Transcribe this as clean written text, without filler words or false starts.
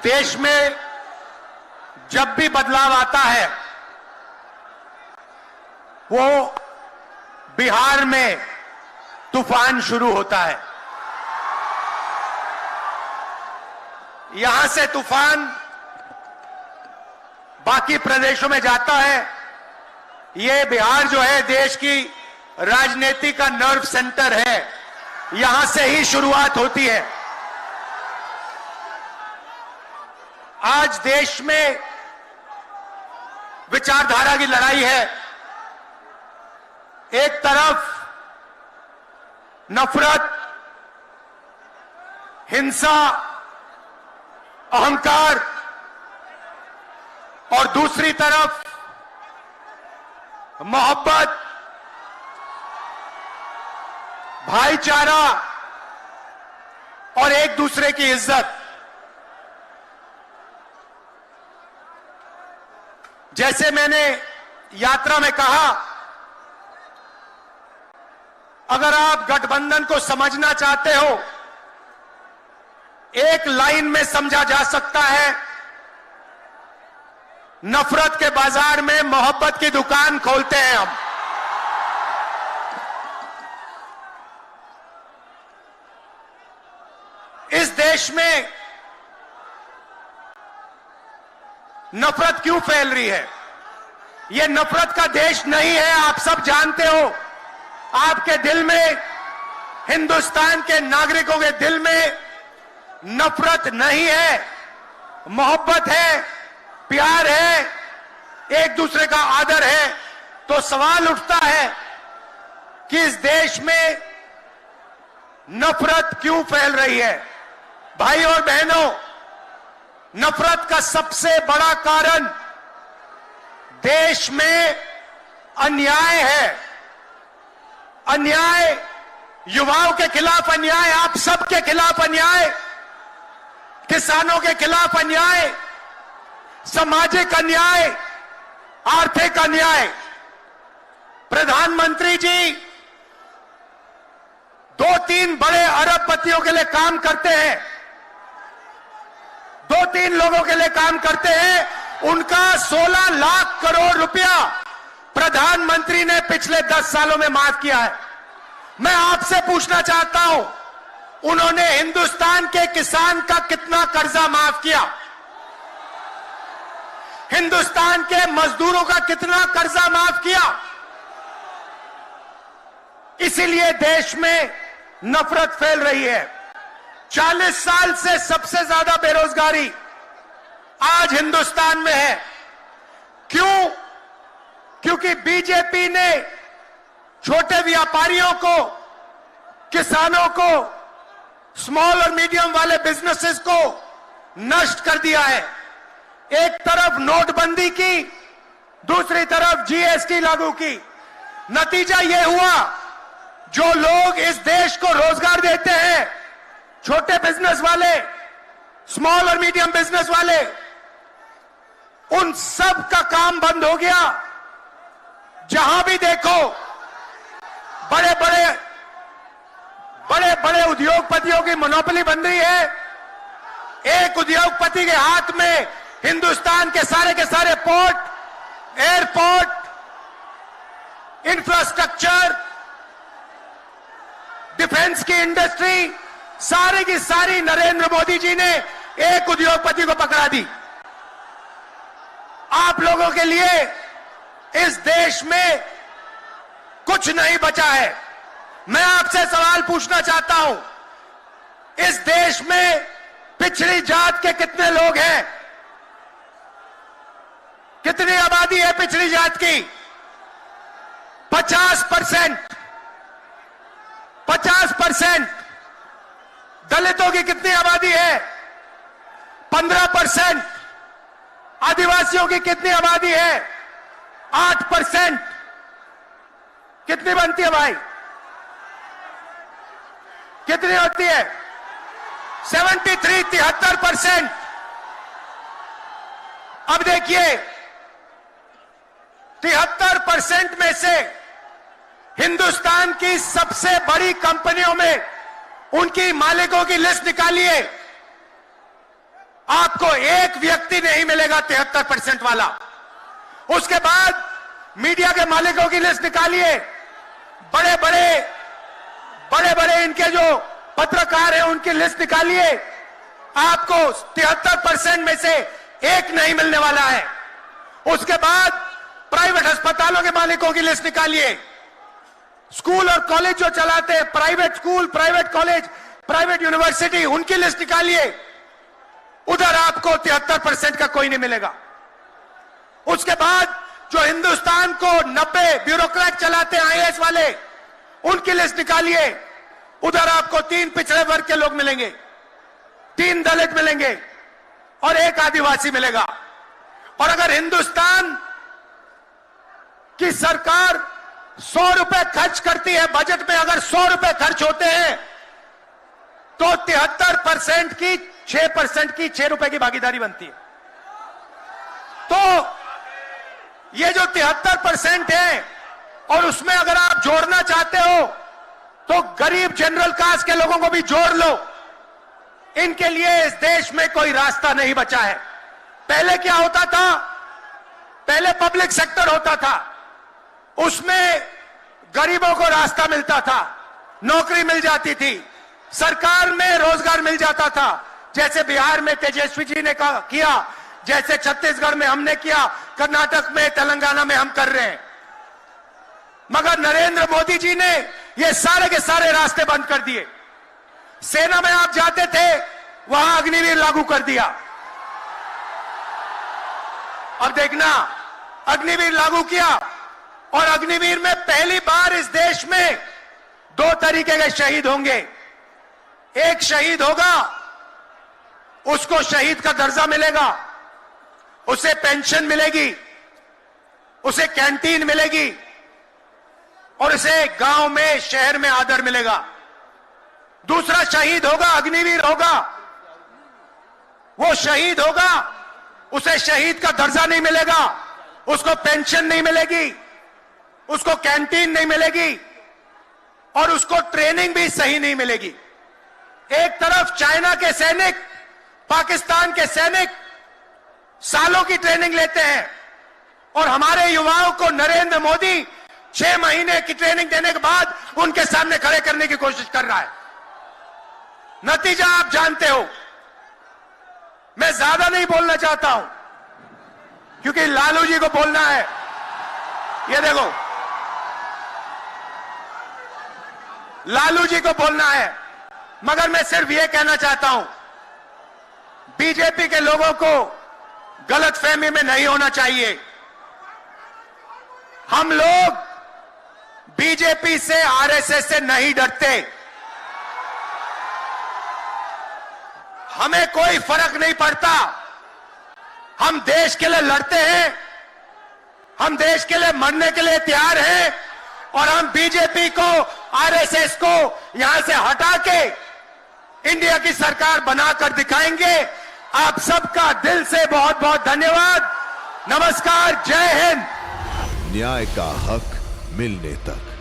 देश में जब भी बदलाव आता है वो बिहार में तूफान शुरू होता है। यहां से तूफान बाकी प्रदेशों में जाता है। ये बिहार जो है देश की राजनीति का नर्व सेंटर है, यहां से ही शुरुआत होती है। आज देश में विचारधारा की लड़ाई है। एक तरफ नफरत, हिंसा, अहंकार और दूसरी तरफ मोहब्बत, भाईचारा और एक दूसरे की इज्जत। जैसे मैंने यात्रा में कहा, अगर आप गठबंधन को समझना चाहते हो, एक लाइन में समझा जा सकता है, नफरत के बाजार में मोहब्बत की दुकान खोलते हैं हम। इस देश में नफरत क्यों फैल रही है? यह नफरत का देश नहीं है, आप सब जानते हो। आपके दिल में, हिंदुस्तान के नागरिकों के दिल में नफरत नहीं है, मोहब्बत है, प्यार है, एक दूसरे का आदर है। तो सवाल उठता है कि इस देश में नफरत क्यों फैल रही है? भाई और बहनों, नफरत का सबसे बड़ा कारण देश में अन्याय है। अन्याय, युवाओं के खिलाफ अन्याय, आप सबके खिलाफ अन्याय, किसानों के खिलाफ अन्याय, सामाजिक अन्याय, आर्थिक अन्याय। प्रधानमंत्री जी 2-3 बड़े अरबपतियों के लिए काम करते हैं, 2-3 लोगों के लिए काम करते हैं। उनका 16 लाख करोड़ रुपया प्रधानमंत्री ने पिछले 10 सालों में माफ किया है। मैं आपसे पूछना चाहता हूं, उन्होंने हिंदुस्तान के किसान का कितना कर्जा माफ किया? हिंदुस्तान के मजदूरों का कितना कर्जा माफ किया? इसीलिए देश में नफरत फैल रही है। 40 साल से सबसे ज्यादा बेरोजगारी आज हिंदुस्तान में है। क्यों? क्योंकि बीजेपी ने छोटे व्यापारियों को, किसानों को, स्मॉल और मीडियम वाले बिजनेसेस को नष्ट कर दिया है। एक तरफ नोटबंदी की, दूसरी तरफ जीएसटी लागू की। नतीजा यह हुआ, जो लोग इस देश को रोजगार देते हैं, छोटे बिजनेस वाले, स्मॉल और मीडियम बिजनेस वाले, उन सब का काम बंद हो गया। जहां भी देखो बड़े बड़े उद्योगपतियों की मोनोपोली बन रही है। एक उद्योगपति के हाथ में हिंदुस्तान के सारे पोर्ट, एयरपोर्ट, इंफ्रास्ट्रक्चर, डिफेंस की इंडस्ट्री, सारी की सारी नरेंद्र मोदी जी ने एक उद्योगपति को पकड़ा दी। आप लोगों के लिए इस देश में कुछ नहीं बचा है। मैं आपसे सवाल पूछना चाहता हूं, इस देश में पिछड़ी जात के कितने लोग हैं? कितनी आबादी है पिछड़ी जात की? 50%। 50%। दलितों की कितनी आबादी है? 15%। आदिवासियों की कितनी आबादी है? 8%। कितनी बनती है भाई? कितनी होती है? 73% अब देखिए 73% में से हिंदुस्तान की सबसे बड़ी कंपनियों में उनकी मालिकों की लिस्ट निकालिए। आपको एक व्यक्ति नहीं मिलेगा 73% वाला। उसके बाद मीडिया के मालिकों की लिस्ट निकालिए, बड़े बड़े इनके जो पत्रकार हैं उनकी लिस्ट निकालिए, आपको 73% में से एक नहीं मिलने वाला है। उसके बाद प्राइवेट अस्पतालों के मालिकों की लिस्ट निकालिए, स्कूल और कॉलेज जो चलाते हैं, private school, private college, private university, उनकी लिस्ट निकालिए, उधर आपको 73% का कोई नहीं मिलेगा। उसके बाद जो हिंदुस्तान को 90 ब्यूरोक्रेट चलाते हैं, आईएएस वाले, उनकी लिस्ट निकालिए, उधर आपको 3 पिछड़े वर्ग के लोग मिलेंगे, 3 दलित मिलेंगे और 1 आदिवासी मिलेगा। और अगर हिंदुस्तान की सरकार 100 रुपए खर्च करती है, बजट में अगर 100 रुपए खर्च होते हैं तो 73% की 6% की 6 रुपए की भागीदारी बनती है। तो ये जो 73% है और उसमें अगर आप जोड़ना चाहते हो तो गरीब जनरल कास्ट के लोगों को भी जोड़ लो। इनके लिए इस देश में कोई रास्ता नहीं बचा है। पहले क्या होता था? पहले पब्लिक सेक्टर होता था, उसमें गरीबों को रास्ता मिलता था, नौकरी मिल जाती थी, सरकार में रोजगार मिल जाता था, जैसे बिहार में तेजस्वी जी ने किया, जैसे छत्तीसगढ़ में हमने किया, कर्नाटक में, तेलंगाना में हम कर रहे हैं। मगर नरेंद्र मोदी जी ने ये सारे के सारे रास्ते बंद कर दिए। सेना में आप जाते थे, वहां अग्निवीर लागू कर दिया। अब देखना, अग्निवीर लागू किया और अग्निवीर में पहली बार इस देश में 2 तरीके के शहीद होंगे। एक शहीद होगा, उसको शहीद का दर्जा मिलेगा, उसे पेंशन मिलेगी, उसे कैंटीन मिलेगी और उसे गांव में, शहर में आदर मिलेगा। दूसरा शहीद होगा, अग्निवीर होगा, वो शहीद होगा, उसे शहीद का दर्जा नहीं मिलेगा, उसको पेंशन नहीं मिलेगी, उसको कैंटीन नहीं मिलेगी और उसको ट्रेनिंग भी सही नहीं मिलेगी। एक तरफ चाइना के सैनिक, पाकिस्तान के सैनिक सालों की ट्रेनिंग लेते हैं और हमारे युवाओं को नरेंद्र मोदी 6 महीने की ट्रेनिंग देने के बाद उनके सामने खड़े करने की कोशिश कर रहा है। नतीजा आप जानते हो। मैं ज्यादा नहीं बोलना चाहता हूं क्योंकि लालू जी को बोलना है। ये देखो, लालू जी को बोलना है, मगर मैं सिर्फ ये कहना चाहता हूं, बीजेपी के लोगों को गलतफहमी में नहीं होना चाहिए। हम लोग बीजेपी से, आरएसएस से नहीं डरते। हमें कोई फर्क नहीं पड़ता। हम देश के लिए लड़ते हैं, हम देश के लिए मरने के लिए तैयार हैं और हम बीजेपी को, आरएसएस को यहां से हटा के इंडिया की सरकार बनाकर दिखाएंगे। आप सबका दिल से बहुत बहुत धन्यवाद। नमस्कार, जय हिंद। न्याय का हक मिलने तक।